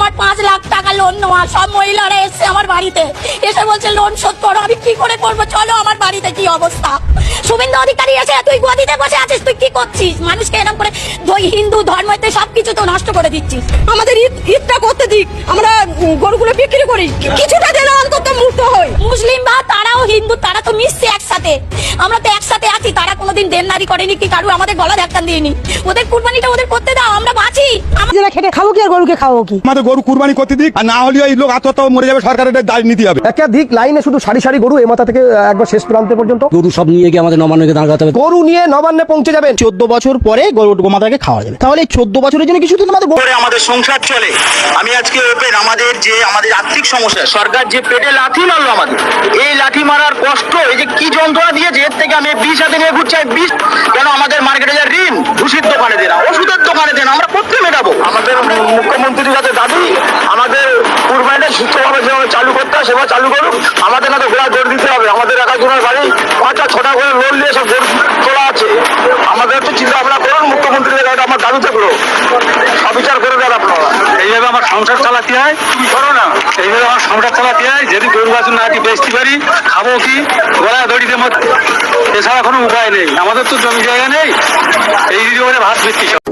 আমার 5 লাখ টাকা লোন নেওয়া, সব মহিলারা এসে আমার বাড়িতে এসে বলছে লোন শোধ করো। আমি কি করে করবো? চলো আমার বাড়িতে কি অবস্থা। শুভেন্দু অধিকারী এসে তুই গদিতে বসে আছিস, তুই কি করছিস? মানুষকে এরকম করে হিন্দু ধর্মতে সবকিছু তো নষ্ট করে দিচ্ছিস। আমাদের ঈদটা করতে দিক, আমরা গরুগুলো বিক্রি করি, কিছুটা যেন অন্তত মুক্ত হই। মুসলিম বা তারাও হিন্দু, তারা তো মিশছে একসাথে, আমরা তো একসাথে আছি। তারা কোনোদিন দেনদারি করেনি কি কারু আমাদের গলা ধাক্কা দিইনি। ওদের কুরবানিটা ওদের করতে দাও, আমরা বাঁচি। আমরা খেটে খাবো কি আর গরুকে খাবো কি? আমাদের গরু কুরবানি করতে দিক, আর না হলে এই লোক আত্মহত্যা মরে যাবে, সরকারের দায় নিতে হবে। একাধিক লাইনে শুধু সারি সারি গরু, এ মাথা থেকে একবার শেষ প্রান্তে পর্যন্ত গরু সব নিয়ে গিয়ে আমাদের নবান্নকে দাঁড় করাতে হবে। গরু নিয়ে নবান্নে পৌঁছে যাবেন। 14 বছর পরে গরু গোমাতাকে খাওয়া যাবে। তাহলে 14 বছরের জন্য কিছু তো তোমাদের আমাদের সংসার চলে। আমি আজকে ওপেন আমাদের আর্থিক সমস্যা, সরকার যে পেটে লাথি মারলো আমাদের, এই লাথি মারার কষ্ট, এই যে কি যন্ত্রণা দিয়েছে, এর থেকে আমি বিষ হাতে নিয়ে ঘুরছি। বিষ কেন? আমাদের মার্কেটে যে ঋণ, ভুষির দোকানে দেন, ওষুধের দোকানে দেন, আমরা কোথায় মেটাবো? আমাদের মুখ্যমন্ত্রীর কাছে দাবি, আমাদের কুরবানিটা সুস্থভাবে যেভাবে চালু করতে হয় সেভাবে চালু করুক। আমাদের না তো ঘোড়া গড় দিতে হবে। আমাদের একাজনের বাড়ি 5-6টা করে লোন নিয়ে সব গড় তোলা আছে। আমাদের তো চিন্তা ভাবনা করুন, মুখ্যমন্ত্রীর কাছে আমার দাবি থাকলো, সবিচার করে দেন আপনারা। এইভাবে আমার সংসার চালাতে হয়, করো না, এইভাবে আমার সংসার চালাতে হয়। যদি গরু বাছুর না বেচতে পারি, খাবো কি? গলা দড়িতে মধ্যে, এছাড়া কোনো উপায় নেই। আমাদের তো জমি জায়গা নেই, এই দিদি ভাত বিক্রি সব।